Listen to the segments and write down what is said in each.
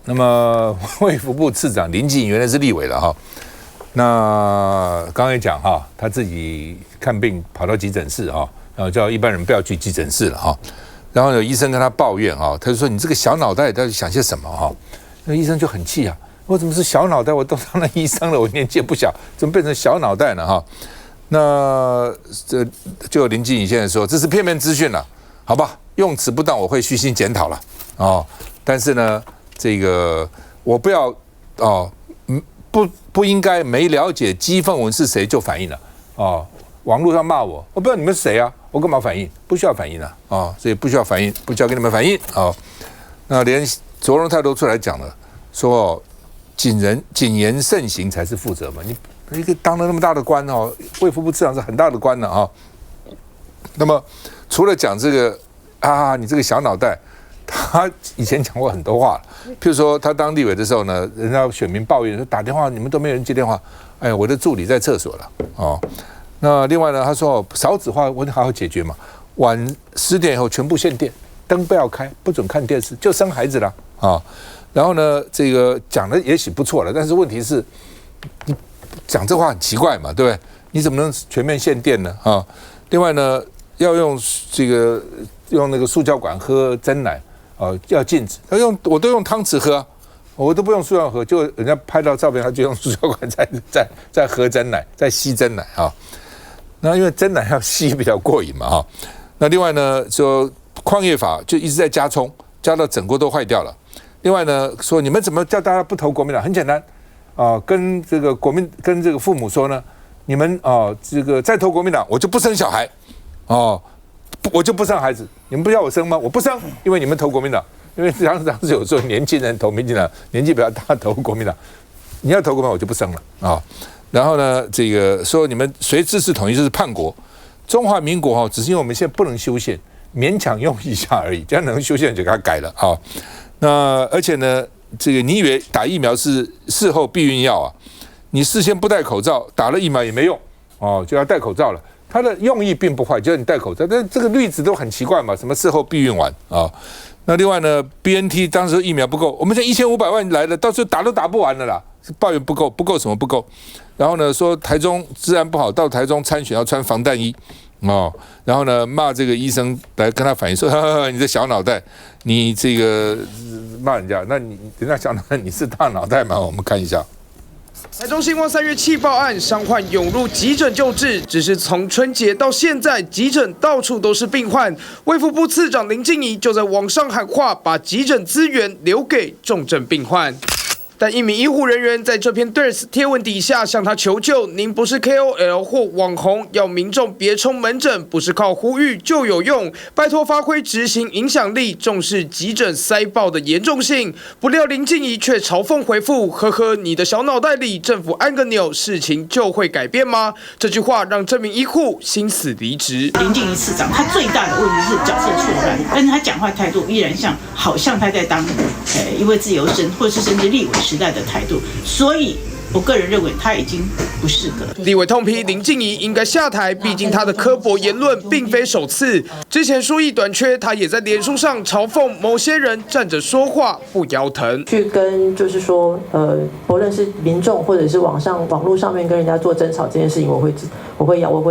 那么卫福部次长林静怡原来是立委了哈，那刚才讲哈，他自己看病跑到急诊室哈，然后叫一般人不要去急诊室了哈。然后有医生跟他抱怨哈，他就说你这个小脑袋到底想些什么哈？那医生就很气啊，我怎么是小脑袋？我都当了医生了，我年纪也不小，怎么变成小脑袋呢哈？那这就林静怡现在说这是片面资讯了，好吧？用词不当我会虚心检讨了哦。但是呢，这个我不要哦，不应该没了解鸡凤文是谁就反应了哦。网络上骂我不知道你们是谁啊，我干嘛反应？不需要反应啊，哦，所以不需要反应，不需要给你们反应哦。那连卓荣泰都出来讲了，说谨言慎行才是负责嘛。你当了那么大的官哦，卫福部次长是很大的官了啊。那么除了讲这个啊，你这个小脑袋，他以前讲过很多话，譬如说他当立委的时候呢，人家选民抱怨说打电话你们都没有人接电话，哎，我的助理在厕所了哦。那另外呢，他说少子化问题好好解决嘛，晚10点以后全部限电，灯不要开，不准看电视，就生孩子了啊。然后呢，这个讲的也许不错了，但是问题是，你讲这话很奇怪嘛，对不对？你怎么能全面限电呢？啊，另外呢，要用那个塑胶管喝真奶啊，要禁止。我都用汤匙喝，我都不用塑料喝，就人家拍到照片，他就用塑胶管在喝真奶，在吸真奶啊。那因为真奶要吸比较过瘾嘛哈。那另外呢，说矿业法就一直在加葱，加到整锅都坏掉了。另外呢，说你们怎么叫大家不投国民党？很简单啊，跟这个父母说呢，你们啊这个再投国民党，我就不生小孩哦，我就不生孩子。你们不要我生吗？我不生，因为你们投国民党。因为当时有时候年轻人投民进党，年纪比较大投国民党，你要投国民党我就不生了啊。然后呢，这个说你们随支持统一就是叛国，中华民国哈，只是因为我们现在不能修宪，勉强用一下而已，这样能修宪就给他改了啊。那而且呢，这个你以为打疫苗是事后避孕药啊？你事先不戴口罩，打了疫苗也没用哦，就要戴口罩了。它的用意并不坏，就要你戴口罩，但这个例子都很奇怪嘛，什么事后避孕丸啊？那另外呢 ，BNT 当时疫苗不够，我们这1500万来了，到时候打都打不完了啦，抱怨不够，不够什么不够？然后呢，说台中治安不好，到台中参选要穿防弹衣哦，然后呢骂这个医生来跟他反映说，呵呵你的小脑袋，你这个骂人家，那你人家小脑袋你是大脑袋吗？我们看一下。台中新光3月气爆案，伤患涌入急诊救治，只是从春节到现在，急诊到处都是病患。卫福部次长林静怡就在网上喊话，把急诊资源留给重症病患。但一名医护人员在这篇 Threads 贴文底下向他求救：您不是 KOL 或网红，要民众别冲门诊，不是靠呼吁就有用，拜托发挥执行影响力，重视急诊塞爆的严重性。不料林静怡却嘲讽回复：呵呵，你的小脑袋里政府按个钮，事情就会改变吗？这句话让这名医护心死离职。林静怡次长他最大的问题是角色错乱，但是他讲话态度依然好像他在当一位自由身，或者是甚至立委时代的态度，所以我个人认为他已经不适合。立委痛批林静怡应该下台，毕竟他的刻薄言论并非首次。之前书艺短缺，他也在脸书上嘲讽某些人站着说话不腰疼，去跟就是说不论是民众或者是网络上面跟人家做争吵这件事情，我会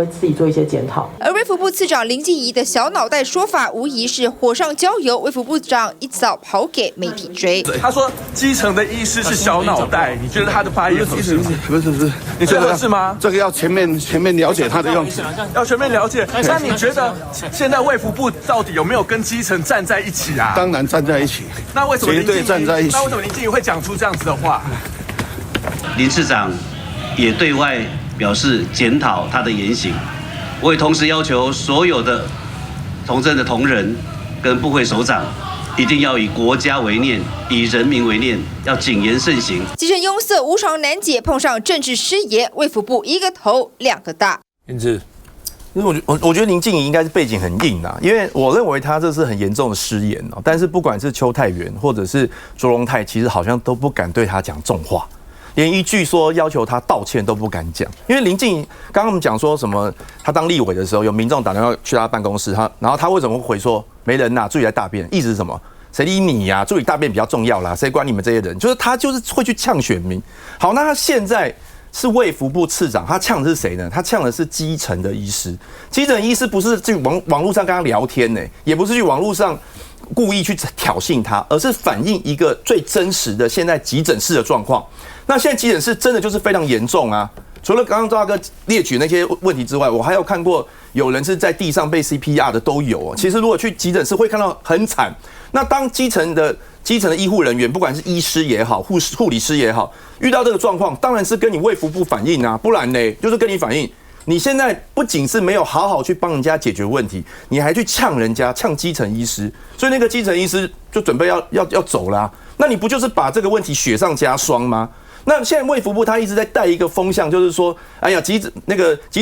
自己做一些检讨。而卫福部次长林静怡的小脑袋说法，无疑是火上浇油。卫福部长一早跑给媒体追，他说基层的医师是小脑袋，你觉得他的发言合适吗？不是，你觉得合适吗？这个要全面了解他的用词，要全面了解。那你觉得现在卫福部到底有没有跟基层站在一起啊？当然站在一起。那为什么绝对站在一起？那为什么林静怡会讲出这样子的话？林次长也对外表示检讨他的言行，我也同时要求所有的同政的同仁跟部会首长，一定要以国家为念，以人民为念，要谨言慎行。急诊拥塞无常难解，碰上政治失言，卫福部一个头两个大。因此，因为我觉得林静怡应该是背景很硬啊，因为我认为他这是很严重的失言哦。但是不管是邱泰源或者是卓荣泰，其实好像都不敢对他讲重话。连一句说要求他道歉都不敢讲，因为林静怡刚刚我们讲说什么，他当立委的时候有民众打电话去他办公室，然后他为什么会回说没人呐，自己在大便，意思是什么？谁理你呀？助理大便比较重要啦，谁管你们这些人？就是他就是会去呛选民。好，那他现在是卫福部次长，他呛的是谁呢？他呛的是基层的医师。基层医师不是去网络上跟他聊天呢，也不是去网络上故意去挑衅他，而是反映一个最真实的现在急诊室的状况。那现在急诊室真的就是非常严重啊！除了刚刚赵大哥列举那些问题之外，我还有看过有人是在地上被 CPR 的都有。其实如果去急诊室会看到很惨。那当基层的医护人员，不管是医师也好，护理师也好，遇到这个状况，当然是跟你卫福部反映啊，不然呢，就是跟你反映，你现在不仅是没有好好去帮人家解决问题，你还去呛人家，呛基层医师，所以那个基层医师就准备要走啦。那你不就是把这个问题雪上加霜吗？那现在卫福部他一直在带一个风向，就是说，哎呀，急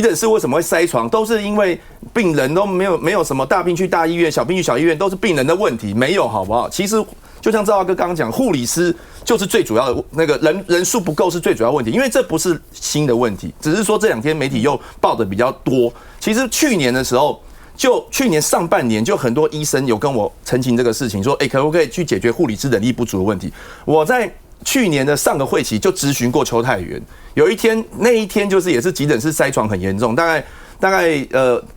诊室为什么会塞床，都是因为病人都没有什么大病去大医院，小病去小医院，都是病人的问题，没有好不好？其实就像赵大哥刚刚讲，护理师就是最主要的那个人数不够是最主要问题，因为这不是新的问题，只是说这2天媒体又报的比较多。其实去年的时候，就去年上半年就很多医生有跟我澄清这个事情，说，可不可以去解决护理师人力不足的问题？我在去年的上个会期就质询过邱泰源，那一天就是也是急诊室塞床很严重，大概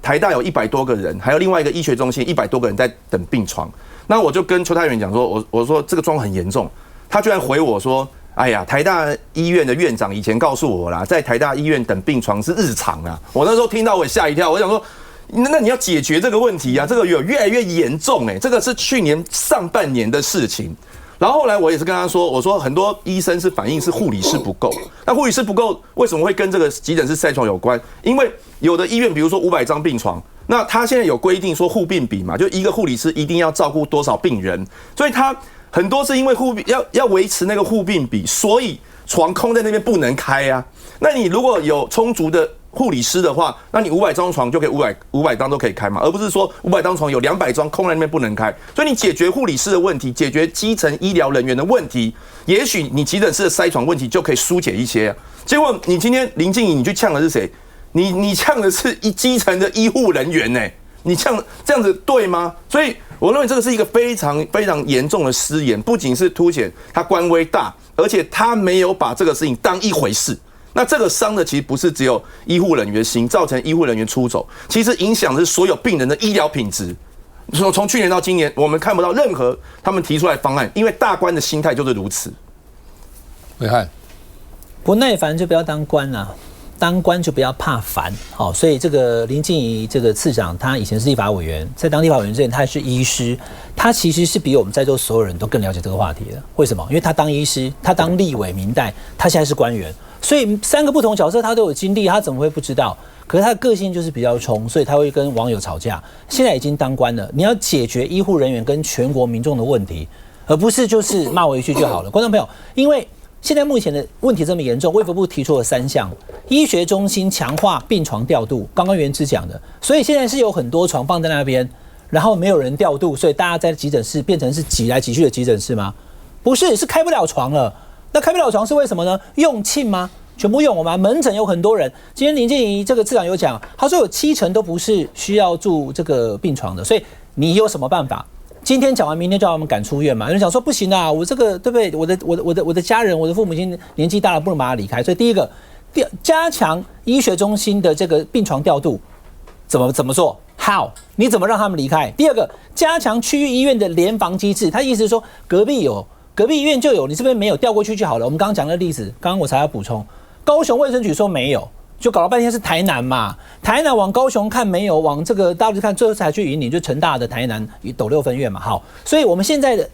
台大有100多个人，还有另外一个医学中心100多个人在等病床。那我就跟邱泰源讲说，我说这个状况很严重，他居然回我说，哎呀，台大医院的院长以前告诉我啦，在台大医院等病床是日常啊。我那时候听到我也吓一跳，我想说，那你要解决这个问题啊，这个有越来越严重这个是去年上半年的事情。然后后来我也是跟他说，我说很多医生是反映是护理师不够，那护理师不够为什么会跟这个急诊室塞床有关？因为有的医院，比如说500张病床，那他现在有规定说护病比嘛，就一个护理师一定要照顾多少病人，所以他很多是因为要维持那个护病比，所以床空在那边不能开啊。那你如果有充足的护理师的话，那你500张床就可以500张都可以开嘛，而不是说500张床有200张空在那边不能开。所以你解决护理师的问题，解决基层医疗人员的问题，也许你急诊室的塞床问题就可以疏解一些。结果你今天林静怡你去呛的是谁？你呛的是基层的医护人员呢？你呛这样子对吗？所以我认为这个是一个非常非常严重的失言，不仅是凸显他官威大，而且他没有把这个事情当一回事。那这个伤的其实不是只有医护人员心，造成医护人员出走，其实影响的是所有病人的医疗品质。从去年到今年，我们看不到任何他们提出来的方案，因为大官的心态就是如此。伟汉，不耐烦就不要当官啊，当官就不要怕烦。好，所以这个林静怡这个次长，他以前是立法委员，在当立法委员之前，他还是医师，他其实是比我们在座所有人都更了解这个话题的。为什么？因为他当医师，他当立委民代，他现在是官员。所以3个不同角色他都有经历，他怎么会不知道？可是他的个性就是比较冲，所以他会跟网友吵架。现在已经当官了，你要解决医护人员跟全国民众的问题，而不是就是骂我一句就好了。观众朋友，因为现在目前的问题这么严重，卫福部提出了3项：医学中心强化病床调度，刚刚元之讲的，所以现在是有很多床放在那边，然后没有人调度，所以大家在急诊室变成是挤来挤去的急诊室吗？不是，是开不了床了。那开不了床是为什么呢？用罄吗？全部用我们门诊有很多人。今天林静怡这个次长有讲，他说有70%都不是需要住这个病床的，所以你有什么办法？今天讲完，明天就要我们赶出院嘛？有人讲说不行啊，我这个对不对？我的家人，我的父母亲年纪大了，不能把他离开。所以第一个，加强医学中心的这个病床调度，怎么做 ？How？ 你怎么让他们离开？第二个，加强区域医院的联防机制。他意思是说，隔壁医院就有，你这边没有，调过去就好了。我们刚刚讲的例子，刚刚我才要补充，高雄卫生局说没有，就搞了半天是台南嘛，台南往高雄看没有，往这个大陆看，最后才去引领就成大的台南斗六分院嘛。好，所以我们现在的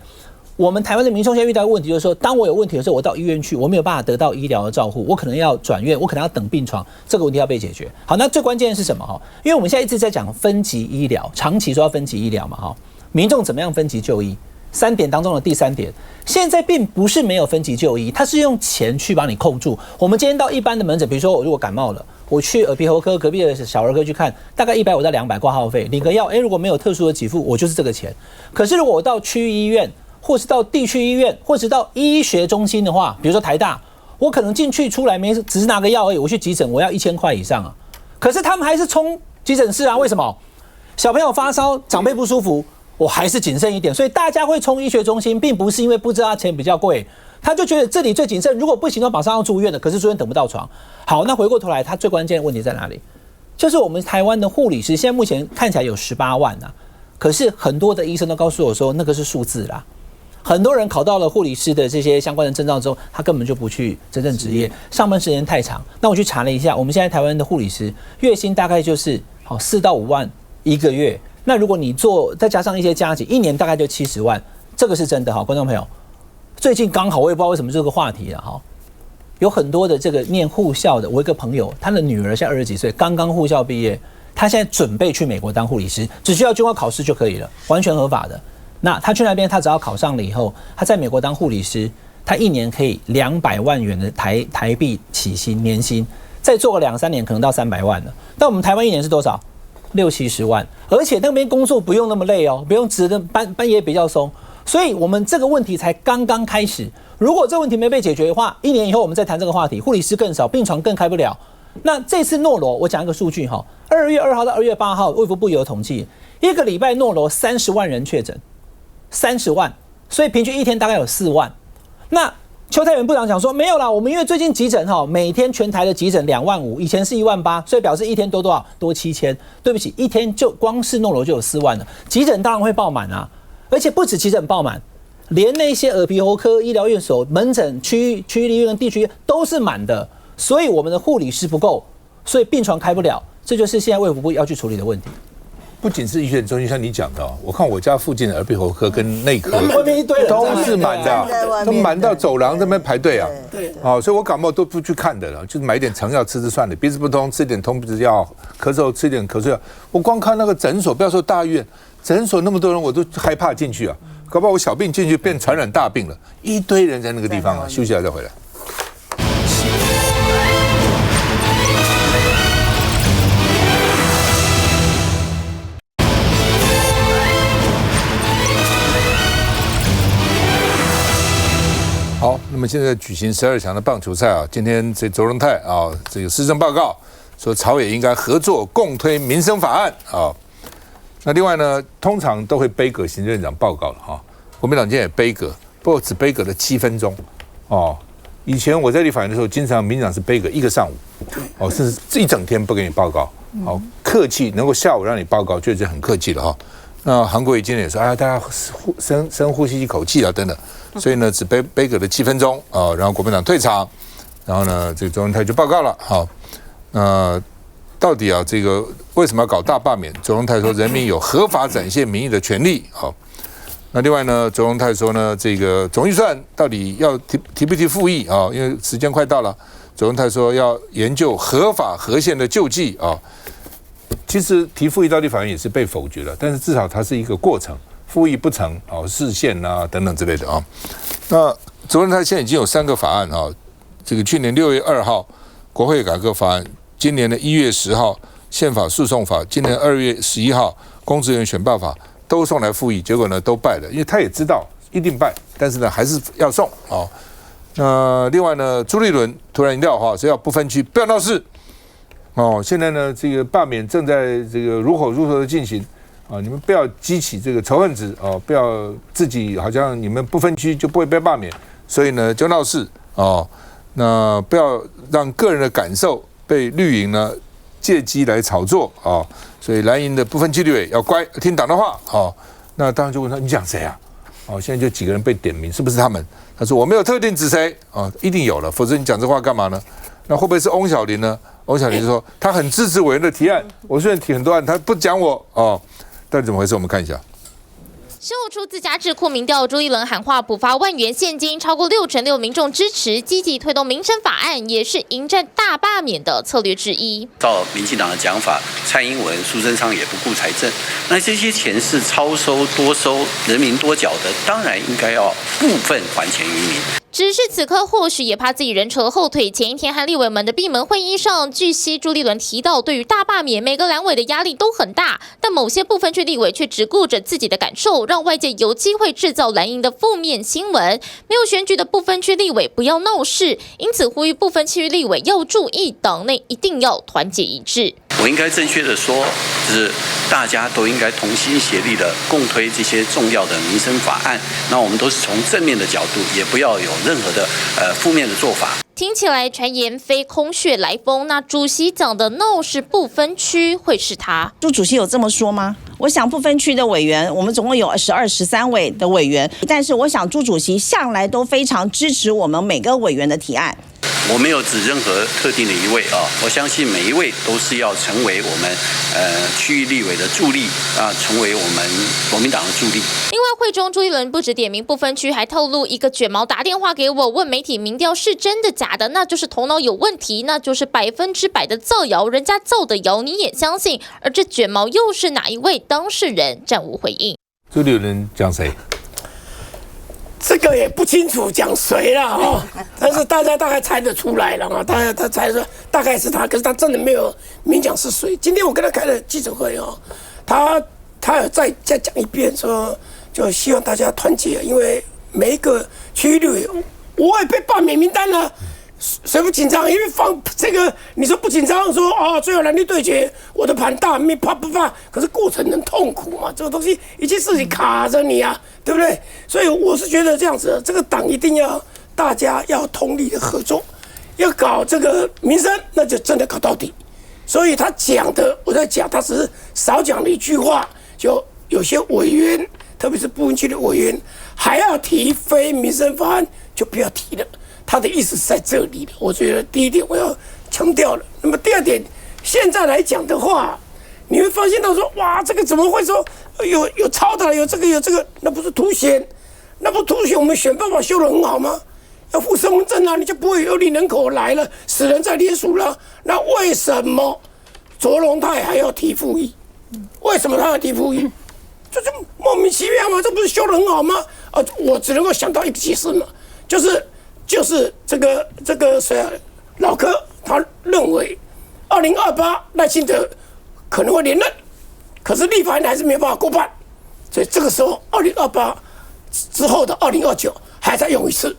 我们台湾的民众现在遇到的问题就是说，当我有问题的时候，我到医院去，我没有办法得到医疗的照护，我可能要转院，我可能要等病床，这个问题要被解决。好，那最关键的是什么？因为我们现在一直在讲分级医疗，长期说要分级医疗嘛，民众怎么样分级就医？3点当中的第3点，现在并不是没有分级就医，它是用钱去把你扣住。我们今天到一般的门诊，比如说我如果感冒了，我去耳鼻喉科隔壁的小儿科去看，大概150到200挂号费，领个药，如果没有特殊的给付，我就是这个钱。可是如果我到区域医院，或是到地区医院，或是到医学中心的话，比如说台大，我可能进去出来只是拿个药而已，我去急诊我要1000块以上啊。可是他们还是冲急诊室啊，为什么？小朋友发烧，长辈不舒服。我还是谨慎一点。所以大家会冲医学中心，并不是因为不知道钱比较贵，他就觉得这里最谨慎，如果不行就马上要住院的，可是住院等不到床。好，那回过头来，他最关键的问题在哪里？就是我们台湾的护理师现在目前看起来有18万啊，可是很多的医生都告诉我说那个是数字啦。很多人考到了护理师的这些相关的证照之后，他根本就不去真正职业，上班时间太长。那我去查了一下，我们现在台湾的护理师月薪大概就是4到5万一个月。那如果你做再加上一些加急，一年大概就70万，这个是真的哈，观众朋友。最近刚好我也不知道为什么这个话题了哈，有很多的这个念护校的，我一个朋友，他的女儿现在20几岁，刚刚护校毕业，他现在准备去美国当护理师，只需要经过考试就可以了，完全合法的。那他去那边，他只要考上了以后，他在美国当护理师，他一年可以200万元的台币起薪年薪，再做个2-3年可能到300万了。但我们台湾一年是多少？60-70万，而且那边工作不用那么累哦，不用值的班也比较松，所以我们这个问题才刚刚开始。如果这个问题没被解决的话，1年以后我们再谈这个话题，护理师更少，病床更开不了。那这次诺罗，我讲一个数据哈，2月2号到2月8号，卫福部有统计，一个礼拜诺罗30万人确诊。30万，所以平均一天大概有4万。那邱泰源部长讲说没有啦，我们因为最近急诊每天全台的急诊2万5，以前是1万8，所以表示一天多多少多7000。对不起，一天就光是诺罗就有4万了，急诊当然会爆满啊，而且不止急诊爆满，连那些耳鼻喉科医疗院所、门诊区域医院、地区都是满的，所以我们的护理师不够，所以病床开不了，这就是现在卫福部要去处理的问题。不仅是医学中心，像你讲的，我看我家附近的耳鼻喉科跟内科外面一堆人都是满的，都满到走廊这边排队啊。对，所以我感冒都不去看的了，就是买一点成药吃吃算了，鼻子不通吃点通鼻子药，咳嗽吃点咳嗽药。我光看那个诊所，不要说大医院，诊所那么多人，我都害怕进去啊，搞不好我小病进去变传染大病了，一堆人在那个地方啊，休息一下再回来。好，那么现在举行12强的棒球赛啊，今天这周荣泰啊，这个施政报告说朝野应该合作共推民生法案啊。那另外呢，通常都会背阁行政院长报告了哈，国民党今天也背阁，不过只背阁了7分钟哦。以前我在立法院的时候，经常民进党是背阁1个上午，哦，甚至一整天不给你报告，好客气，能够下午让你报告，确实很客气了哈。那韩国瑜今天也说，哎呀，大家深呼吸一口气啊，等等。所以呢，只背阁了7分钟啊，然后国民党退场，然后呢，这个周文泰就报告了。好，到底啊，这个为什么要搞大罢免？周文泰说，人民有合法展现民意的权利。好，那另外呢，周文泰说呢，这个总预算到底要提不提复议啊？因为时间快到了，周文泰说要研究合法合宪的救济啊。其实提复议到立法院也是被否决了，但是至少它是一个过程。复议不成释宪啊等等之类的啊。那周文泰现在已经有3个法案啊，这个去年6月2号国会改革法案，今年的1月10号宪法诉讼法，今年2月11号公职人员选罢法都送来复议，结果呢都败了，因为他也知道一定败，但是呢还是要送啊。那另外呢，朱立伦突然一撂话，说要不分区，不要闹事哦。现在呢，这个罢免正在这个如火如荼的进行。你们不要激起这个仇恨值哦，不要自己好像你们不分区就不会被罢免，所以呢就闹事哦。那不要让个人的感受被绿营呢借机来炒作哦。所以蓝营的不分区立委要乖，听党的话哦。那当然就问他，你讲谁啊？哦，现在就几个人被点名，是不是他们？他说我没有特定指谁啊，一定有了，否则你讲这话干嘛呢？那会不会是翁小玲呢？翁小玲就说他很支持委员的提案，我虽然提很多案，他不讲我哦。到底怎么回事？我们看一下。生活出自家智库民调，朱一伦喊话补发1万元现金，超过66%民众支持，积极推动民生法案，也是迎战大罢免的策略之一。照民进党的讲法，蔡英文、苏贞昌也不顾财政，那这些钱是超收、多收、人民多缴的，当然应该要部分还钱于民。只是此刻或许也怕自己人扯后腿。前一天和立委们的闭门会议上，据悉朱立伦提到，对于大罢免，每个蓝委的压力都很大，但某些部分区立委却只顾着自己的感受，让外界有机会制造蓝营的负面新闻。没有选举的部分区立委不要闹事，因此呼吁部分区立委要注意，党内一定要团结一致。我应该正确的说，就是大家都应该同心协力的共推这些重要的民生法案。那我们都是从正面的角度，也不要有任何的负面的做法。听起来传言非空穴来风，那主席讲的 no 是不分区，会是他？朱主席有这么说吗？我想不分区的委员，我们总共有12、13位的委员，但是我想朱主席向来都非常支持我们每个委员的提案。我没有指任何特定的一位啊，我相信每一位都是要成为我们区域立委的助力啊，成为我们国民党的助力。另外，会中朱立伦不止点名不分区，还透露一个卷毛打电话给我，问媒体民调是真的假的，那就是头脑有问题，那就是100%的造谣，人家造的谣你也相信。而这卷毛又是哪一位当事人？暂无回应。朱立伦讲谁？这个也不清楚讲谁了哦，但是大家大概猜得出来了啊，他猜说大概是他，可是他真的没有明讲是谁。今天我跟他开了记者会哦，他有再讲一遍说，就希望大家团结，因为每一个区域立委，我也被罢免名单了。谁不紧张？因为放这个，你说不紧张，说啊，最后蓝绿对决，我的盘大，没怕不怕？可是过程很痛苦嘛，这个东西一件事情卡着你啊，对不对？所以我是觉得这样子，这个党一定要大家要通力的合作，要搞这个民生，那就真的搞到底。所以他讲的，我在讲，他只是少讲了一句话，就有些委员，特别是不分区的委员，还要提非民生法案，就不要提了。他的意思是在这里的，我觉得第一点我要强调了。那么第二点，现在来讲的话，你会发现到说，哇，这个怎么会说有抄的，有这个，那不是凸显我们选办法修得很好吗？要附身份证啊，你就不会有零人口来了，死人在联署了。那为什么卓荣泰还要提复议？为什么他要提复议？就是莫名其妙嘛，这不是修得很好吗？我只能够想到一个解释嘛，就是这个谁啊，老柯他认为2028赖清德可能会连任，可是立法院还是没有办法过半，所以这个时候2028之后的2029还再用一次。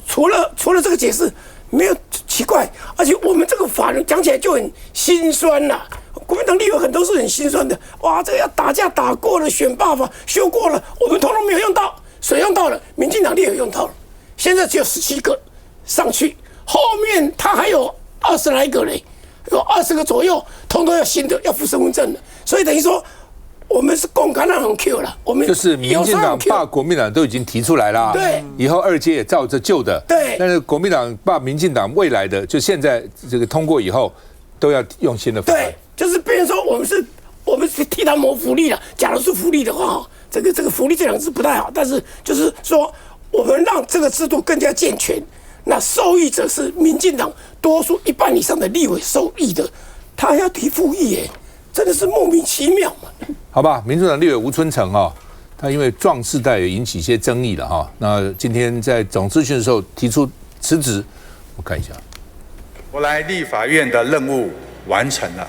除了这个解释，没有奇怪，而且我们这个法人讲起来就很心酸啦。国民党立委很多是很心酸的，哇，这个要打架打过了，选罢法修过了，我们统统没有用到，谁用到了？民进党立委用到了。现在只有17个上去，后面他还有20来个嘞，有20个左右，统统要新的，要附身份证的，所以等于说我们是共感很 Q 了，我们就是民进党罢国民党都已经提出来了，对，以后2阶也照着旧的，对，但是国民党罢民进党未来的，就现在这个通过以后，都要用新的法案，对，就是变成说我们是替他谋福利了，假如是福利的话，这个福利这2个字不太好，但是就是说。我们让这个制度更加健全，那受益者是民进党多数1半以上的立委受益的，他还要提复议耶，真的是莫名其妙嘛。好吧，民主党立委吴春成哈，他因为壮世代也引起一些争议了哈，那今天在总咨询的时候提出辞职，我看一下，我来立法院的任务完成了。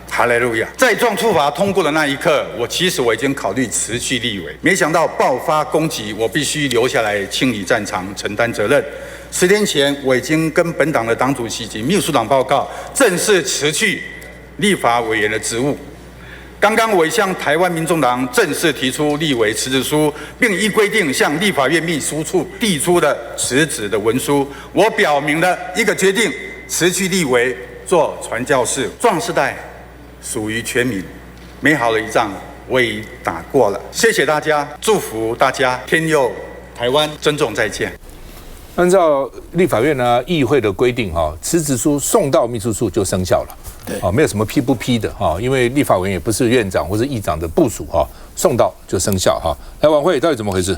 哈利路亚！在壮处罚通过的那一刻，其实我已经考虑辞去立委，没想到爆发攻击，我必须留下来清理战场，承担责任。10天前，我已经跟本党的党主席及秘书长报告，正式辞去立法委员的职务。刚刚我向台湾民众党正式提出立委辞职书，并依规定向立法院秘书处递出的辞职的文书，我表明了一个决定：辞去立委，做传教士。壮世代属于全民，美好的一仗我已打过了。谢谢大家，祝福大家天佑台湾，珍重再见。按照立法院呢议会的规定哈，辞职书送到秘书处就生效了，对，没有什么批不批的哈，因为立法委员也不是院长或是议长的部属哈，送到就生效哈。来，晚会到底怎么回事？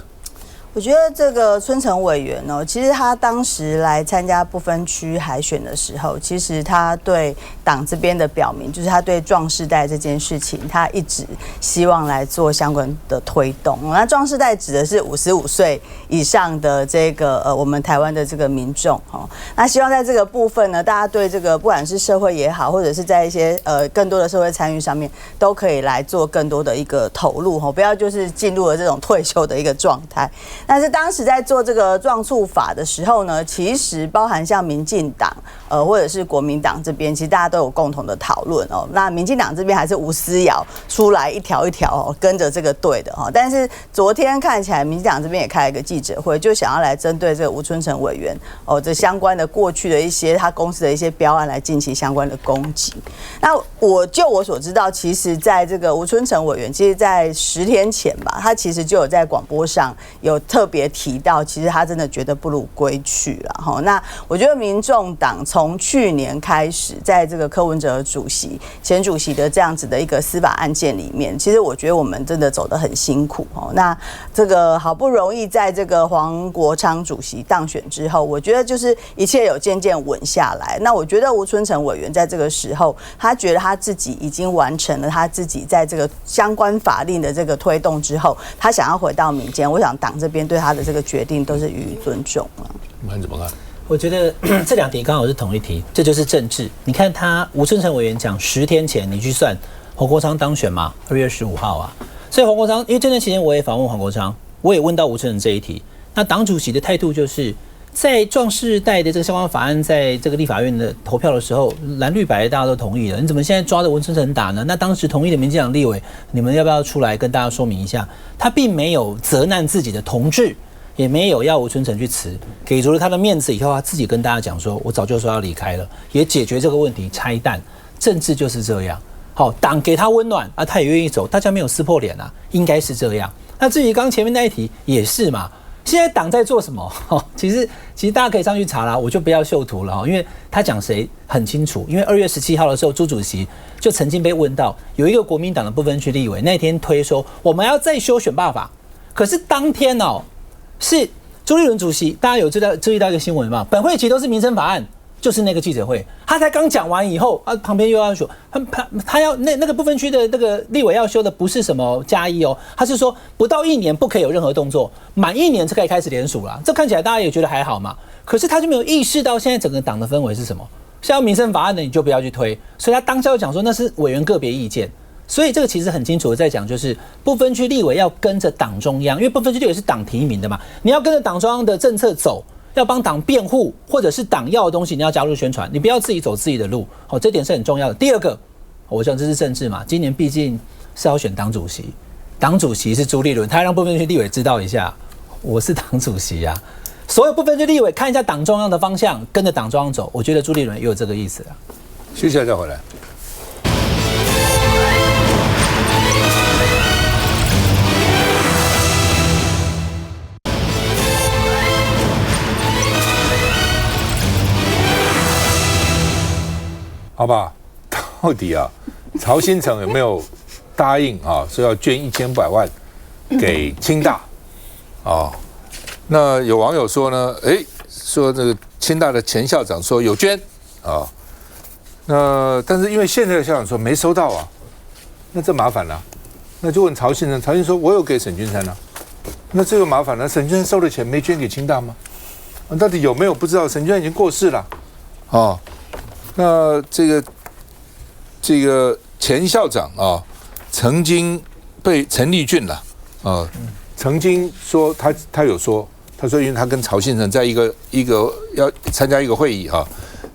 我觉得这个春成委员哦，其实他当时来参加不分区海选的时候，其实他对党这边的表明，就是他对壮世代这件事情，他一直希望来做相关的推动。那壮世代指的是55岁以上的这个我们台湾的这个民众哦。那希望在这个部分呢，大家对这个不管是社会也好，或者是在一些更多的社会参与上面，都可以来做更多的一个投入哦，不要就是进入了这种退休的一个状态。但是当时在做这个壮促法的时候呢，其实包含像民进党或者是国民党这边，其实大家都有共同的讨论哦。那民进党这边还是吴思瑶出来一条一条跟着这个队的哈。但是昨天看起来，民进党这边也开了一个记者会，就想要来针对这个吴春成委员这相关的过去的一些他公司的一些标案来进行相关的攻击。那我所知道，其实在这个吴春成委员，其实在10天前吧，他其实就有在广播上有特别提到，其实他真的觉得不如归去了哈。那我觉得民众党从去年开始，在这个柯文哲前主席的这样子的一个司法案件里面，其实我觉得我们真的走得很辛苦哦。那这个好不容易在这个黄国昌主席当选之后，我觉得就是一切有渐渐稳下来。那我觉得吴春成委员在这个时候，他觉得他自己已经完成了他自己在这个相关法令的这个推动之后，他想要回到民间，我想党这边对他的这个决定都是予以尊重了。你怎么看？我觉得这2题刚好是同一题，这就是政治。你看他吴春成委员讲10天前，你去算黄国昌当选嘛，2月15号啊。所以黄国昌，因为这段期间我也访问黄国昌，我也问到吴春成这一题。那党主席的态度就是，在壮世代的这个相关法案在这个立法院的投票的时候，蓝绿白大家都同意了，你怎么现在抓着吴春成打呢？那当时同意的民进党立委，你们要不要出来跟大家说明一下？他并没有责难自己的同志。也没有要吴春成去辞，给足了他的面子以后，他自己跟大家讲说：“我早就说要离开了，也解决这个问题，拆弹。政治就是这样，好，党给他温暖啊，他也愿意走，大家没有撕破脸啊，应该是这样。那至于刚前面那一题也是嘛，现在党在做什么？其实大家可以上去查啦，我就不要秀图了，因为他讲谁很清楚。因为2月17号的时候，朱主席就曾经被问到，有一个国民党的不分区立委那天推说我们要再修选罢法，可是当天是朱立伦主席，大家有注意到一个新闻吗？本会期都是民生法案，就是那个记者会，他才刚讲完以后，旁边又要说，他要那个不分区的那个立委要修的不是什么+1哦，他是说不到1年不可以有任何动作，满1年就可以开始联署了。这看起来大家也觉得还好嘛，可是他就没有意识到现在整个党的氛围是什么。像要民生法案的你就不要去推，所以他当下就讲说那是委员个别意见。所以这个其实很清楚的在讲，就是不分区立委要跟着党中央，因为不分区立委是党提名的嘛，你要跟着党中央的政策走，要帮党辩护，或者是党要的东西，你要加入宣传，你不要自己走自己的路，这点是很重要的。第二个，我想这是政治嘛，今年毕竟是要选党主席，党主席是朱立伦，他要让不分区立委知道一下，我是党主席啊，所有不分区立委看一下党中央的方向，跟着党中央走，我觉得朱立伦也有这个意思啊。休息一下再回来。好吧，到底曹新成有没有答应说要捐1500万给清大？那有网友说呢，说这个清大的前校长说有捐那但是因为现在的校长说没收到那这麻烦了，那就问曹新成，曹新成说我有给沈君山那这个麻烦了，沈君山收了钱没捐给清大吗？到底有没有不知道，沈君山已经过世了那这个前校长曾经被陈立俊曾经说他有说，他说因为他跟曹新成在一个要参加一个会议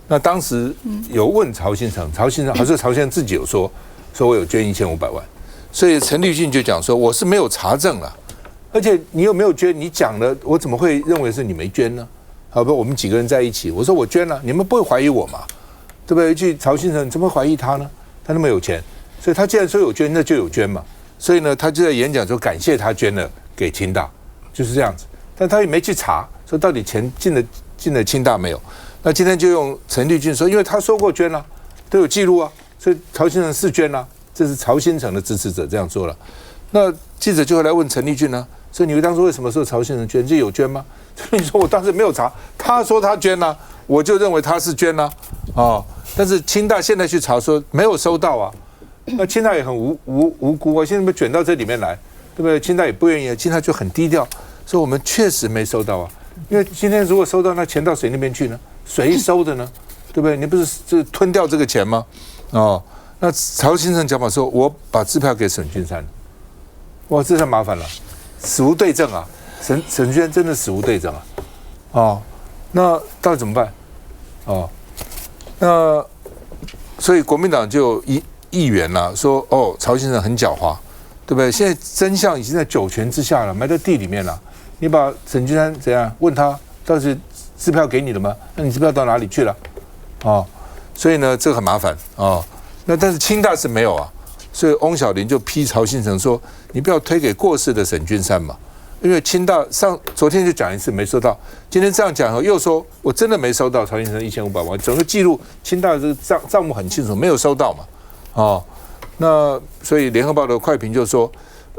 那当时有问曹新成还是曹先生自己有说我有捐1500万，所以陈立俊就讲说我是没有查证了，而且你有没有捐，你讲了，我怎么会认为是你没捐呢？好不，我们几个人在一起，我说我捐了，你们不会怀疑我嘛？对不对？一句曹先生怎么会怀疑他呢？他那么有钱，所以他既然说有捐，那就有捐嘛。所以呢，他就在演讲说感谢他捐了给清大，就是这样子。但他也没去查，说到底钱进了清大没有。那今天就用陈立俊说，因为他说过捐了，都有记录所以曹先生是捐了，这是曹新成的支持者这样说了。那记者就会来问陈立俊呢，所以你当初为什么说曹先生捐？这有捐吗？所以你说我当时没有查，他说他捐了，我就认为他是捐了但是清大现在去查说没有收到那清大也很无辜现在被卷到这里面来，对不对？清大也不愿意，清大就很低调，说我们确实没收到因为今天如果收到，那钱到谁那边去呢？谁收的呢？对不对？你不是吞掉这个钱吗？那曹先生讲法说，我把支票给沈君山，哇，这太麻烦了，死无对证沈君山真的死无对证那到底怎么办？那所以国民党就有议员啦说，哦，曹先生很狡猾，对不对？现在真相已经在九泉之下了，埋在地里面了。你把沈君山怎样问他，到底支票给你了吗？那你支票到哪里去了？哦，所以呢，这个很麻烦哦。那但是清大是没有啊，所以翁小玲就批曹新成说，你不要推给过世的沈君山嘛，因为清大昨天就讲一次没收到，今天这样讲后又说我真的没收到曹新成1500万，整个记录清大的这个账目很清楚，没有收到嘛，哦，那所以联合报的快评就说，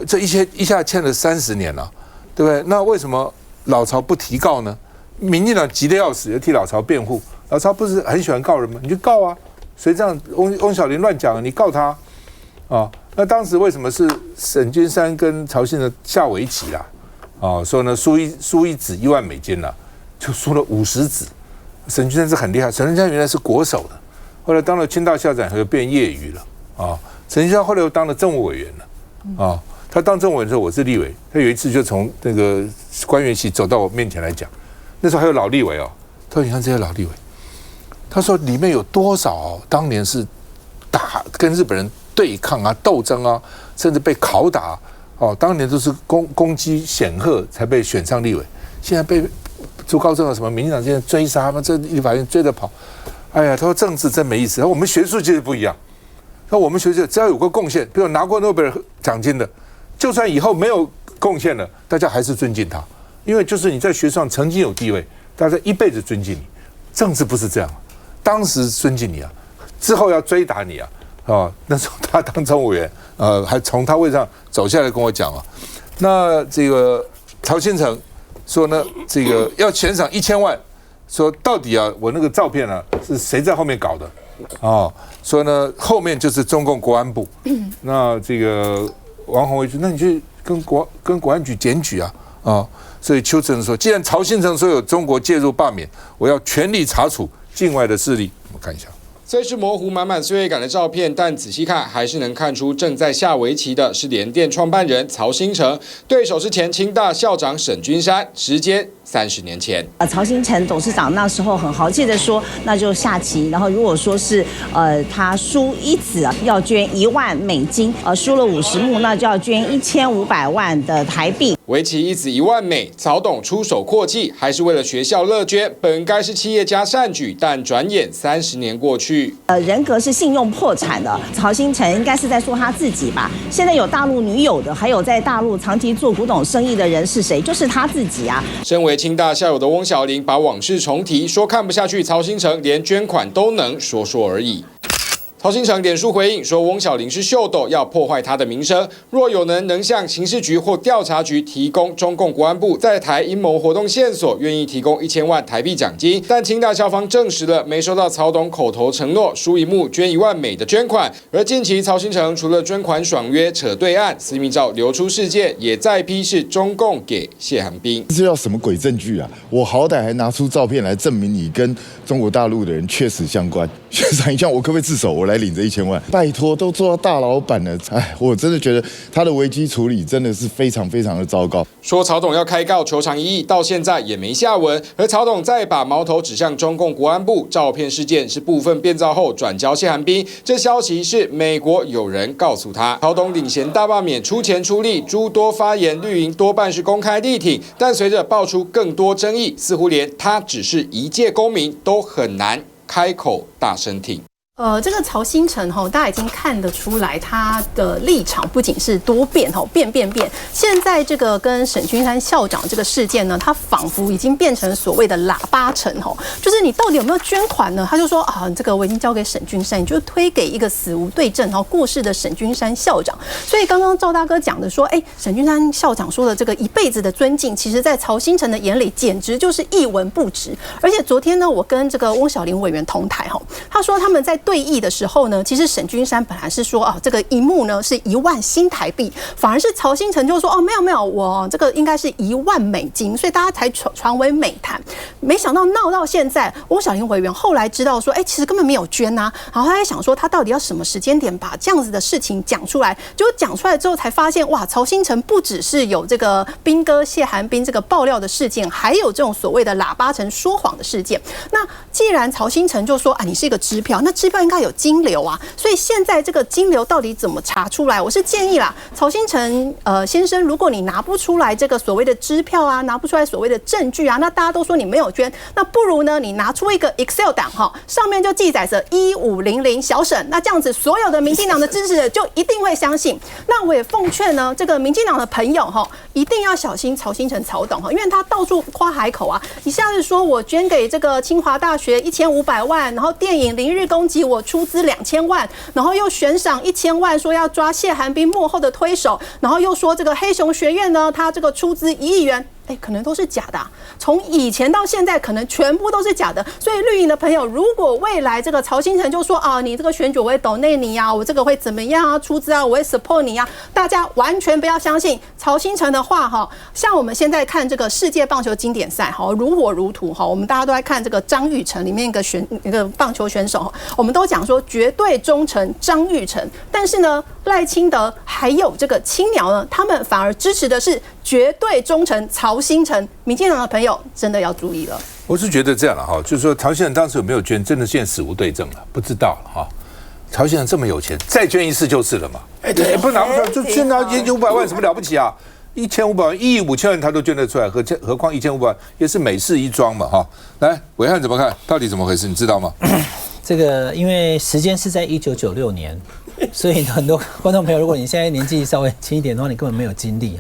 这一下欠了30年了，对不对？那为什么老曹不提告呢？民进党急得要死，要替老曹辩护，老曹不是很喜欢告人吗？你就告啊！谁这样翁小玲乱讲，你告他啊？那当时为什么是沈君山跟曹新成下围棋啦？啊，说呢输一子1万美金啦，就输了50子。沈君山是很厉害，沈君山原来是国手的，后来当了清大校长后又变业余了啊。沈君山后来又当了政务委员了啊。他当政务委员的时候，我是立委，他有一次就从那个官员席走到我面前来讲，那时候还有老立委哦，他说你看这些老立委。他说里面有多少当年是跟日本人对抗啊、斗争啊，甚至被拷打哦，当年都是功绩显赫才被选上立委，现在被朱高正什么民进党现在追杀，这立法院追着跑，哎呀，他说政治真没意思。我们学术界不一样，那我们学术只要有过贡献，比如拿过诺贝尔奖金的，就算以后没有贡献了，大家还是尊敬他，因为就是你在学术上曾经有地位，大家一辈子尊敬你。政治不是这样。当时尊敬你啊，之后要追打你啊，哦，那时候他当政务员，还从他位上走下来跟我讲啊，那这个曹新成说呢，这个要悬赏1000万，说到底啊，我那个照片啊是谁在后面搞的？哦，说呢后面就是中共国安部，那这个王宏威说，那你去跟国安局检举啊，啊，所以邱成说，既然曹新成说有中国介入罢免，我要全力查处境外的势力。我们看一下，虽是模糊满满岁月感的照片，但仔细看还是能看出正在下围棋的是联电创办人曹新成，对手是前清大校长沈君山，时间30年前。曹新成董事长那时候很豪气的说，那就下棋，然后如果说是他输一子要捐1万美金，输了50目那就要捐1500万的台币。围棋一子1万美，曹董出手阔气，还是为了学校乐捐，本该是企业家善举，但转眼30年过去，人格是信用破产的。曹新成应该是在说他自己吧？现在有大陆女友的，还有在大陆长期做古董生意的人是谁？就是他自己啊。身为清大校友的翁小玲把往事重提，说看不下去曹新成连捐款都能说说而已。曹新成脸书回应说，翁小玲是秀逗，要破坏他的名声。若有人能向刑事局或调查局提供中共国安部在台阴谋活动线索，愿意提供1000万台币奖金。但清大校方证实了没收到曹董口头承诺输1目捐1万美的捐款。而近期曹新成除了捐款爽约扯对岸，私密照流出事件，也再批是中共给谢寒冰。这要什么鬼证据啊？我好歹还拿出照片来证明你跟中国大陆的人确实相关。学长一样，我可不可以自首？我来领这1000万，拜托，都做到大老板了，哎，我真的觉得他的危机处理真的是非常非常的糟糕。说曹董要开告求偿1亿，到现在也没下文。而曹董再把矛头指向中共国安部，照片事件是部分变造后转交谢寒冰，这消息是美国有人告诉他。曹董领衔大罢免，出钱出力，诸多发言，绿营多半是公开力挺，但随着爆出更多争议，似乎连他只是一介公民都很难开口大声挺。这个曹新成大家已经看得出来，他的立场不仅是多变变。现在这个跟沈君山校长这个事件呢，他仿佛已经变成所谓的喇叭城就是你到底有没有捐款呢？他就说啊，这个我已经交给沈君山，你就推给一个死无对证过世的沈君山校长。所以刚刚赵大哥讲的说，沈君山校长说的这个一辈子的尊敬，其实在曹新成的眼里简直就是一文不值。而且昨天呢，我跟这个翁小玲委员同台他说他们在对弈的时候呢，其实沈君山本来是说这个一幕呢是1万新台币，反而是曹兴诚就说没有，我这个应该是1万美金，所以大家才传为美谈。没想到闹到现在，翁小玲委员后来知道说，其实根本没有捐啊，然后他在想说他到底要什么时间点把这样子的事情讲出来，结果讲出来之后才发现，哇，曹兴诚不只是有这个兵哥谢寒冰这个爆料的事件，还有这种所谓的喇叭城说谎的事件。那既然曹兴诚就说你是一个支票，那支票应该有金流啊，所以现在这个金流到底怎么查出来？我是建议啦，曹兴诚先生，如果你拿不出来这个所谓的支票啊，拿不出来所谓的证据啊，那大家都说你没有捐，那不如呢你拿出一个 Excel 档上面就记载着1500小沈，那这样子所有的民进党的支持者就一定会相信。那我也奉劝呢，这个民进党的朋友一定要小心曹兴诚曹董因为他到处夸海口啊，一下子说我捐给这个清华大学1500万，然后电影《零日攻击》我出资2000万，然后又悬赏1000万，说要抓谢寒冰幕后的推手，然后又说这个黑熊学院呢，他这个出资1亿元。可能都是假的从以前到现在可能全部都是假的。所以绿营的朋友，如果未来这个曹兴诚就说你这个选举我会抖内你啊，我这个会怎么样啊，出资啊，我会 support 你啊，大家完全不要相信曹兴诚的话像我们现在看这个世界棒球经典赛如火如荼我们大家都在看这个张育成里面一个棒球选手我们都讲说绝对忠诚张育成，但是呢赖清德还有这个青鸟呢，他们反而支持的是绝对忠诚曹兴诚。民进党的朋友真的要注意了。我是觉得这样了就是说曹兴诚当时有没有捐，真的现在死无对证了，不知道了曹兴诚这么有钱，再捐一次就是了嘛。对，不拿不出来就捐到1500万，什么了不起啊？1500万、1亿5000万他都捐得出来，何况1500万也是美事一桩嘛来，暐瀚怎么看？到底怎么回事？你知道吗？这个因为时间是在1996年，所以很多观众朋友，如果你现在年纪稍微轻一点的话，你根本没有经历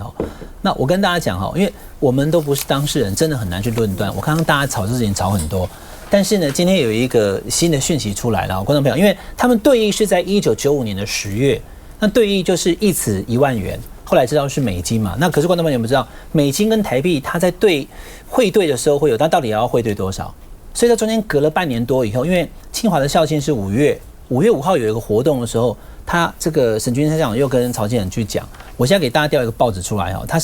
那我跟大家讲因为我们都不是当事人，真的很难去论断。我看到大家吵这事情吵很多，但是呢，今天有一个新的讯息出来了，观众朋友，因为他们对弈是在1995年的10月，那对弈就是一子1万元，后来知道是美金嘛。那可是观众朋友有没有知道，美金跟台币它在汇兑的时候会有，它到底要汇兑多少？所以在中间隔了半年多以后，因为清华的校庆是5月5号有一个活动的时候，他这个沈君山校长又跟曹建仁去讲，我现在给大家调一个报纸出来他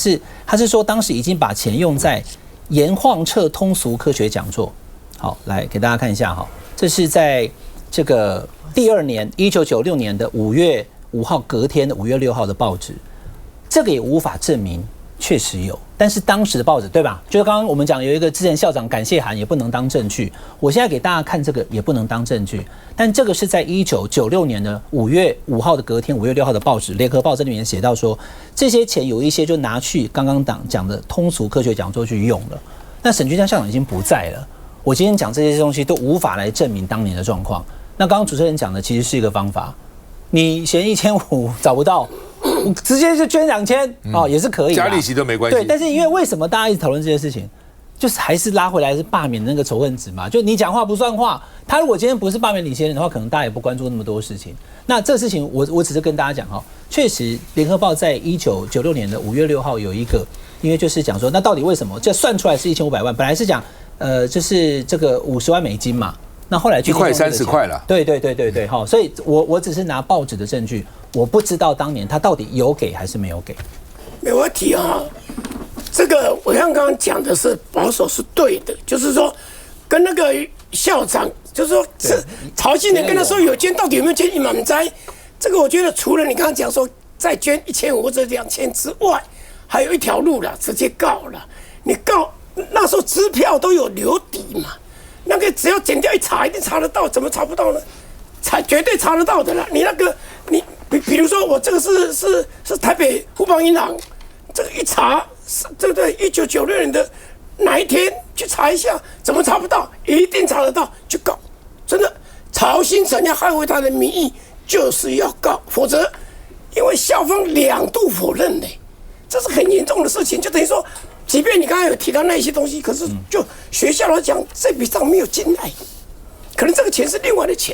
是说当时已经把钱用在严晃彻通俗科学讲座。好，来给大家看一下这是在这个第2年1996年的5月5号隔天的5月6号的报纸，这个也无法证明确实有，但是当时的报纸对吧？就是刚刚我们讲有一个之前校长感谢函也不能当证据，我现在给大家看这个也不能当证据，但这个是在1996年的5月5号的隔天5月6号的报纸《联合报》这里面写到说，这些钱有一些就拿去刚刚讲的通俗科学讲座去用了。那沈君山校长已经不在了，我今天讲这些东西都无法来证明当年的状况。那刚刚主持人讲的其实是一个方法，你嫌1500找不到，直接就捐2000也是可以，加利息都没关系。对，但是因为为什么大家一直讨论这些事情，就是还是拉回来是罢免的那个仇恨值嘛？就你讲话不算话，他如果今天不是罢免李先生的话，可能大家也不关注那么多事情。那这事情我只是跟大家讲确实联合报在1996年的5月6号有一个，因为就是讲说，那到底为什么这算出来是1500万？本来是讲就是这个50万美金嘛。那后来1块30块了，对，所以我只是拿报纸的证据，我不知道当年他到底有给还是没有给。没问题这个我像刚刚讲的是保守是对的，就是说跟那个校长，就是说是曹兴诚跟他说有捐，到底有没有捐满灾？这个我觉得除了你刚刚讲说再捐1500或者2000之外，还有一条路了，直接告了。你告那时候支票都有留底嘛。那个只要检调一查，一定查得到，怎么查不到呢？绝对查得到的啦。你那个比如说我这个是台北富邦银行，这个一查是对不对？1996年的哪一天去查一下，怎么查不到？一定查得到，就告。真的，曹兴诚要捍卫他的名义，就是要告，否则因为校方2度否认呢，这是很严重的事情，就等于说。即便你刚才有提到那些东西，可是就学校来讲，这笔账没有进来，可能这个钱是另外的钱，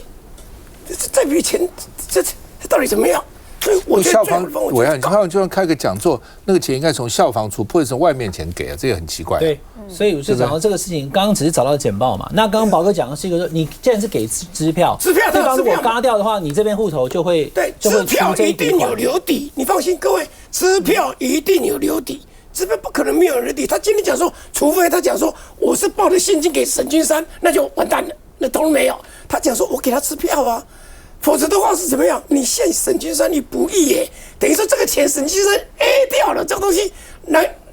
这笔钱这到底怎么样？所以我觉得消防委员就算开个讲座，那个钱应该从消防处不会从外面钱给啊，这也很奇怪。对，所以我就讲到这个事情，刚刚只是找到简报嘛。那刚刚宝哥讲的是一个说，你既然是给支票，对方如果嘎掉的话，你这边户头就会对，支票一定有留底，你放心，各位，支票一定有留底。支票不可能没有留底。他今天讲说，除非他讲说我是报的现金给沈君山，那就完蛋了，那都没有。他讲说我给他支票啊，否则的话是怎么样？你陷沈君山于不义耶，等于说这个钱沈君山 A 掉了，这个东西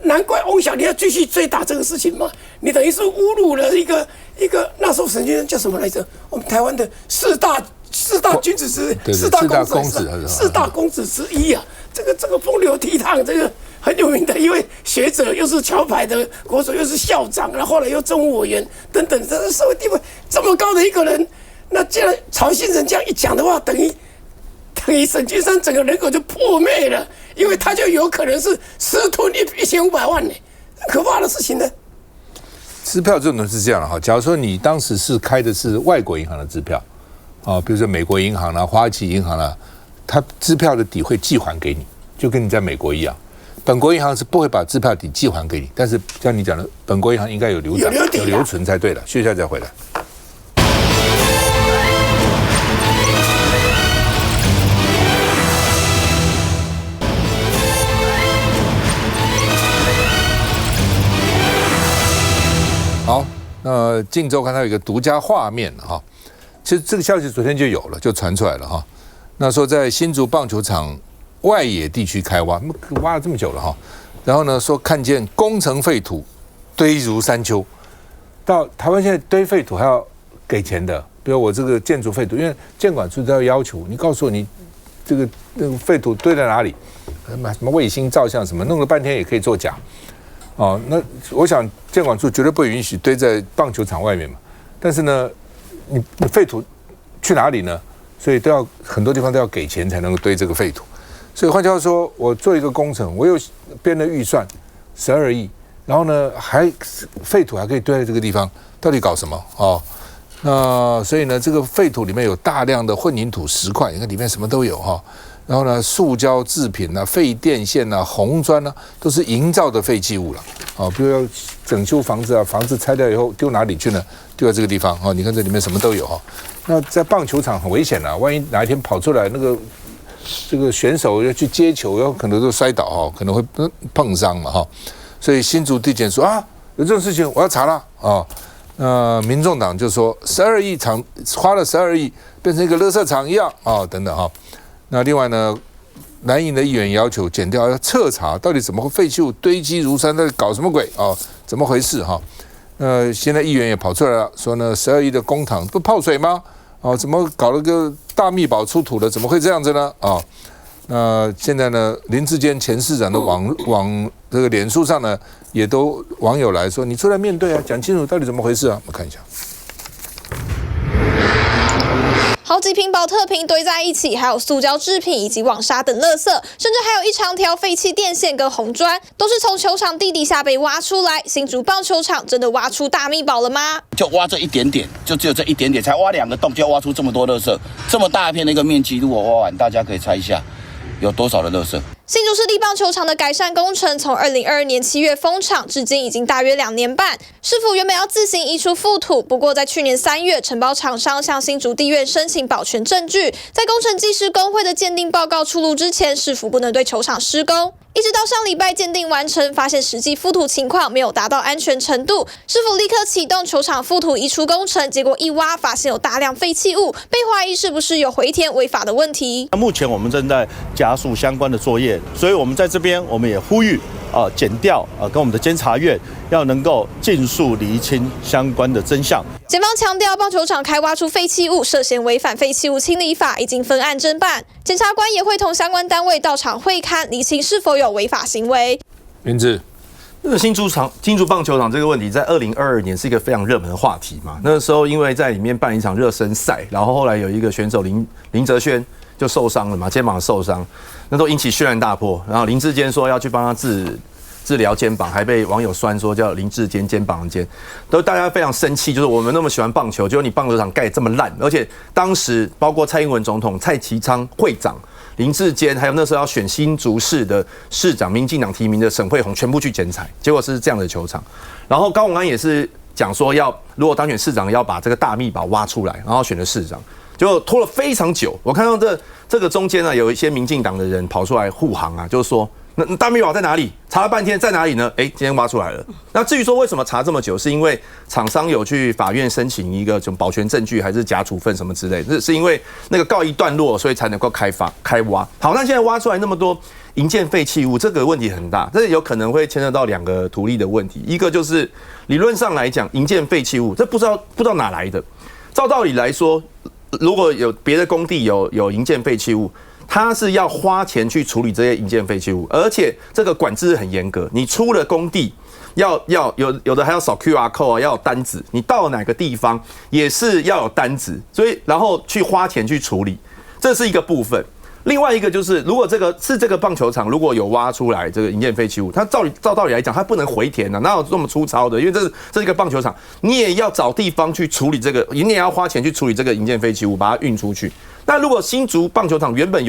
难怪翁小玲要继续追打这个事情嘛。你等于是侮辱了一个那时候沈君山叫什么来着？我们台湾的四大君子之四大公子之一啊。这个风流倜傥，这个很有名的一位学者，又是桥牌的国手，又是校长，然后后来又政务委员等等，这社会地位这么高的一个人，那既然曹信成这样一讲的话，等于沈君山整个人口就破灭了，因为他就有可能是私吞1500万呢，很可怕的事情呢。支票这种东西是这样的哈，假如说你当时是开的是外国银行的支票，啊，比如说美国银行啦、花旗银行啦，它支票的底会寄还给你，就跟你在美国一样。本国银行是不会把支票底寄还给你，但是像你讲的，本国银行应该有留存才对了。休息一下再回来。好，那镜周刊它有一个独家画面哈，其实这个消息昨天就有了，就传出来了哈。那说在新竹棒球场外野地区开挖了这么久了哈，然后呢说看见工程废土堆如山丘，到台湾现在堆废土还要给钱的，比如我这个建筑废土，因为建管处都要求你告诉我你这个废土堆在哪里，什么卫星照相什么，弄了半天也可以作假。哦，那我想建管处绝对不允许堆在棒球场外面嘛。但是呢，你废土去哪里呢？所以很多地方都要给钱才能够堆这个废土。所以换句话说，我做一个工程，我有编的预算12亿，然后呢废土还可以堆在这个地方，到底搞什么？哦，那所以呢，这个废土里面有大量的混凝土石块，你看里面什么都有哈。然后呢，塑胶制品啊、废电线啊、红砖啊，都是营造的废弃物了。哦，比如要整修房子啊，房子拆掉以后丢哪里去呢？丢在这个地方。哦，你看这里面什么都有哈。那在棒球场很危险啊，万一哪一天跑出来这个选手要去接球，有可能都摔倒哈，可能会碰伤嘛哈。所以新竹地检说啊，有这种事情我要查了啊。民众党就说12亿花了12亿，变成一个垃圾场一样啊，等等哈。那另外呢，蓝营的议员要求检调要彻查，到底怎么会废弃物堆积如山，在搞什么鬼啊？怎么回事哈？现在议员也跑出来了，说呢，12亿的公帑不泡水吗？哦，怎么搞了个大秘宝出土了？怎么会这样子呢？啊，那现在呢，林智坚前市长的网这个脸书上呢，也都网友来说，你出来面对啊，讲清楚到底怎么回事啊？我们看一下。好几瓶保特瓶堆在一起，还有塑胶制品以及网纱等垃圾，甚至还有一长条废弃电线跟红砖，都是从球场地底下被挖出来。新竹棒球场真的挖出大秘宝了吗？就挖这一点点，就只有这一点点，才挖2个洞，就挖出这么多垃圾，这么大一片的一个面积，如果挖完，大家可以猜一下有多少的垃圾。新竹市立棒球场的改善工程从2022年7月封场，至今已经大约2年半。市府原本要自行移除覆土，不过在去年3月，承包厂商向新竹地院申请保全证据，在工程技师工会的鉴定报告出炉之前，市府不能对球场施工。一直到上礼拜鉴定完成，发现实际覆土情况没有达到安全程度，市府立刻启动球场覆土移除工程，结果一挖发现有大量废弃物，被怀疑是不是有回填违法的问题。目前我们正在加速相关的作业，所以我们在这边我们也呼吁检调跟我们的监察院要能够尽速厘清相关的真相。检方强调，棒球场开挖出废弃物，涉嫌违反废弃物清理法，已经分案侦办。检察官也会同相关单位到场会勘，厘清是否有违法行为。名字。那个新竹棒球场这个问题，在2022年是一个非常热门的话题嘛。那个时候因为在里面办一场热身赛，然后后来有一个选手林哲轩就受伤了嘛，肩膀受伤，那都引起轩然大波。然后林智坚说要去帮他治疗肩膀，还被网友酸说叫林智坚肩膀的肩，都大家非常生气，就是我们那么喜欢棒球，结果你棒球场盖这么烂，而且当时包括蔡英文总统、蔡其昌会长林志坚，还有那时候要选新竹市的市长，民进党提名的沈慧虹全部去剪彩，结果是这样的球场。然后高虹安也是讲说如果当选市长要把这个大秘宝挖出来，然后选了市长，结果拖了非常久。我看到这个中间呢，有一些民进党的人跑出来护航啊，就是说那大秘宝在哪里？查了半天在哪里呢？今天挖出来了。那至于说为什么查这么久，是因为厂商有去法院申请一个什么保全证据，还是假处分什么之类的，是因为那个告一段落，所以才能够开挖。好，那现在挖出来那么多营建废弃物，这个问题很大，这有可能会牵涉到2个图利的问题。一个就是理论上来讲，营建废弃物这不知道哪来的。照道理来说，如果有别的工地有营建废弃物，他是要花钱去处理这些营建废弃物，而且这个管制很严格。你出了工地，有的还要扫 QR code 啊，要有单子。你到哪个地方也是要有单子，所以然后去花钱去处理，这是一个部分。另外一个就是，如果这个棒球场如果有挖出来这个营建废弃物，它照道理来讲，它不能回填的，哪有这么粗糙的？因为这是一个棒球场，你也要找地方去处理这个，你也要花钱去处理这个营建废弃物，把它运出去。那如果新竹棒球场原本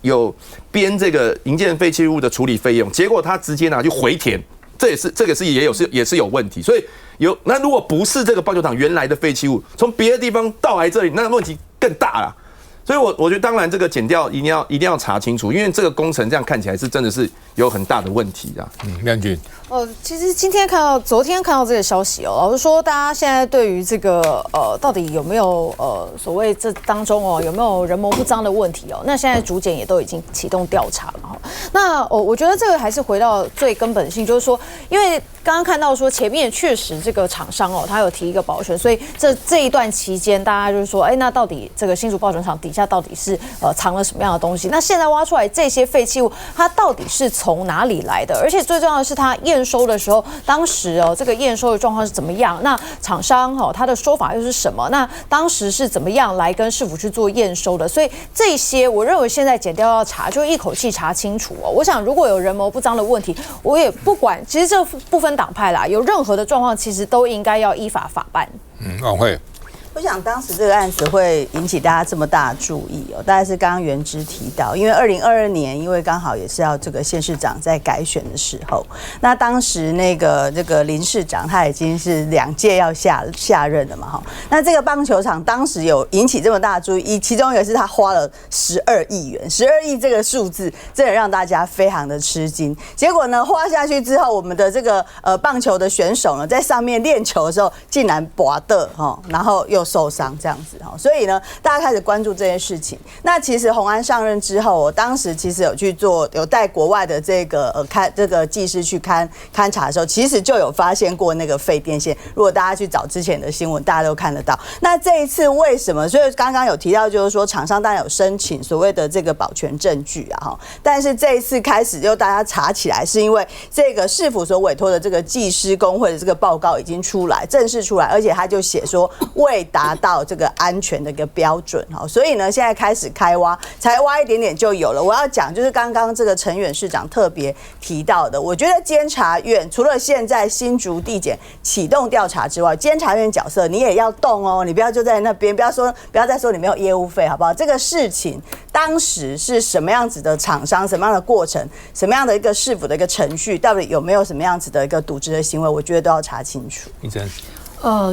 有编这个营建废弃物的处理费用，结果他直接拿去回填，这个也是有问题。所以那如果不是这个棒球场原来的废弃物，从别的地方到来这里，那问题更大了。所以我觉得当然这个检调一定要查清楚，因为这个工程这样看起来是真的是有很大的问题啊。亮君。其实昨天看到这个消息老实说，大家现在对于这个到底有没有所谓这当中有没有人谋不臧的问题那现在主检也都已经启动调查了那我觉得这个还是回到最根本性，就是说，因为刚刚看到说前面确实这个厂商他有提一个保全，所以这一段期间大家就是说，那到底这个新竹保全厂底下到底是藏了什么样的东西？那现在挖出来这些废弃物，它到底是从哪里来的？而且最重要的是，它验收的时候，当时这个验收的状况是怎么样？那厂商他的说法又是什么？那当时是怎么样来跟市府去做验收的？所以这些我认为现在检调要查，就一口气查清楚我想如果有人谋不臧的问题，我也不管，其实这不分党派啦，有任何的状况，其实都应该要依法法办。王慧。我想当时这个案子会引起大家这么大的注意大概是刚刚元之提到，因为2022年，因为刚好也是要这个县市长在改选的时候，那当时这个林市长他已经是2届要下任了嘛那这个棒球场当时有引起这么大的注意，其中一个是他花了12亿元，12亿这个数字真的让大家非常的吃惊。结果呢，花下去之后，我们的这个棒球的选手呢，在上面练球的时候竟然拔的然后又受伤这样子所以呢，大家开始关注这件事情。那其实虹安上任之后，我当时其实有带国外的这个技师去勘察的时候，其实就有发现过那个废电线。如果大家去找之前的新闻，大家都看得到。那这一次为什么？所以刚刚有提到，就是说厂商当然有申请所谓的这个保全证据但是这一次开始就大家查起来，是因为这个市府所委托的这个技师工会的这个报告已经出来，正式出来，而且他就写说未达到这个安全的一个标准所以呢，现在开始开挖，才挖一点点就有了。我要讲就是刚刚这个陈远市长特别提到的，我觉得监察院除了现在新竹地检启动调查之外，监察院角色你也要动你不要就在那边，不要再说你没有业务费，好不好？这个事情当时是什么样子的厂商，什么样的过程，什么样的一个市府的一个程序，到底有没有什么样子的一个渎职的行为，我觉得都要查清楚。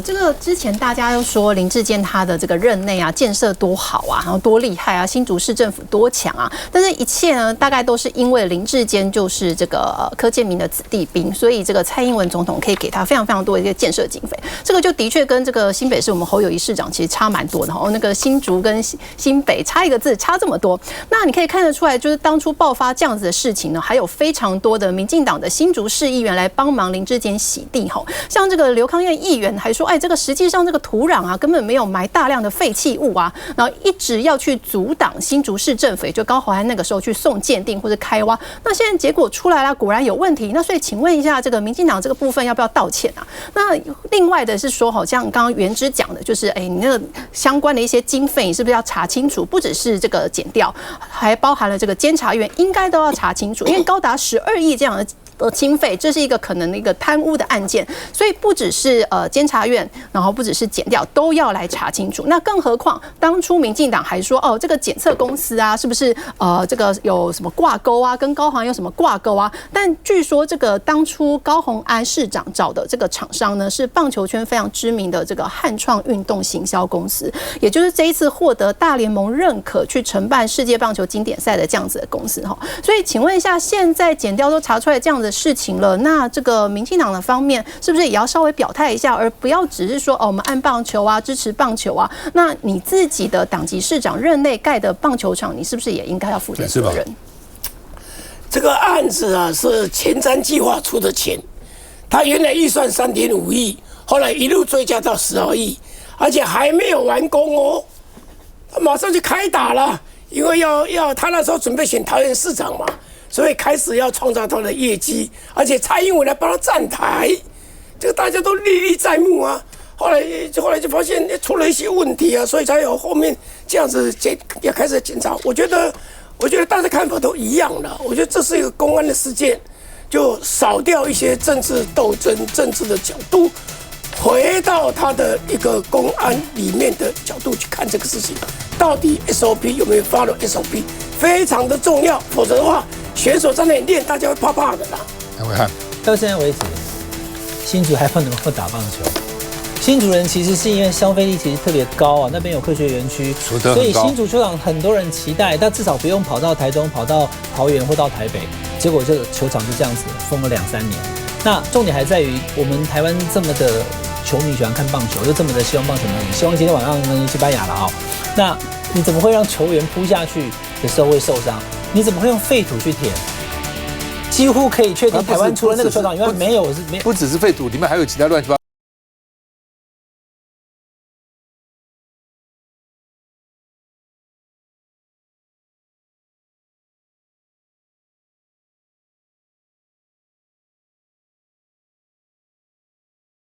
这个之前大家又说林志坚他的这个任内建设多好然后多厉害新竹市政府多强但是一切呢，大概都是因为林志坚就是这个柯建铭的子弟兵，所以这个蔡英文总统可以给他非常非常多的一个建设经费。这个就的确跟这个新北市我们侯友宜市长其实差蛮多的那个新竹跟新北差一个字差这么多，那你可以看得出来，就是当初爆发这样子的事情呢，还有非常多的民进党的新竹市议员来帮忙林志坚洗地像这个刘康燕议员还说，这个实际上这个土壤根本没有埋大量的废弃物然后一直要去阻挡新竹市政府，就高虹安那个时候去送鉴定或者开挖，那现在结果出来了，果然有问题。那所以请问一下，这个民进党这个部分要不要道歉那另外的是说，像刚刚元之讲的，就是你那个相关的一些经费，你是不是要查清楚？不只是这个检调，还包含了这个监察院应该都要查清楚，因为高达12亿这样的经费，这是一个可能的一个贪污的案件，所以不只是监察院，然后不只是检调都要来查清楚。那更何况当初民进党还说这个检测公司啊，是不是这个有什么挂钩啊，跟高虹安有什么挂钩啊？但据说这个当初高虹安市长找的这个厂商呢，是棒球圈非常知名的这个汉创运动行销公司，也就是这一次获得大联盟认可去承办世界棒球经典赛的这样子的公司哈。所以请问一下，现在检调都查出来这样的事情了，那这个民进党的方面是不是也要稍微表态一下，而不要只是说我们爱棒球啊，支持棒球啊？那你自己的党籍市长任内盖的棒球场，你是不是也应该要负点责任？这个案子啊，是前瞻计划出的钱，他原来预算3.5亿，后来一路追加到12亿，而且还没有完工哦，他马上就开打了，因为要他那时候准备选桃园市长嘛，所以开始要创造他的业绩，而且蔡英文来帮他站台，这个大家都历历在目啊。后来就发现出了一些问题啊，所以才有后面这样子也开始检查。我觉得大家看法都一样了。我觉得这是一个公安的事件，就少掉一些政治斗争、政治的角度，回到他的一个公安里面的角度去看这个事情，到底 SOP 有没有 follow SOP， 非常的重要。否则的话，选手在那里练，大家会怕怕的啦。来回看，到现在为止，新竹还不能够打棒球。新竹人其实是因为消费力其实特别高啊，那边有科学园区，所以新竹球场很多人期待，但至少不用跑到台东、跑到桃园或到台北。结果这个球场就这样子封了2-3年。那重点还在于我们台湾这么的球迷喜欢看棒球，又这么的希望棒球能赢，希望今天晚上能赢西班牙了啊。那你怎么会让球员扑下去的时候会受伤？你怎么会用废土去填？几乎可以确定台湾除了那个球场以外没有，不只是废土，里面还有其他乱七八糟。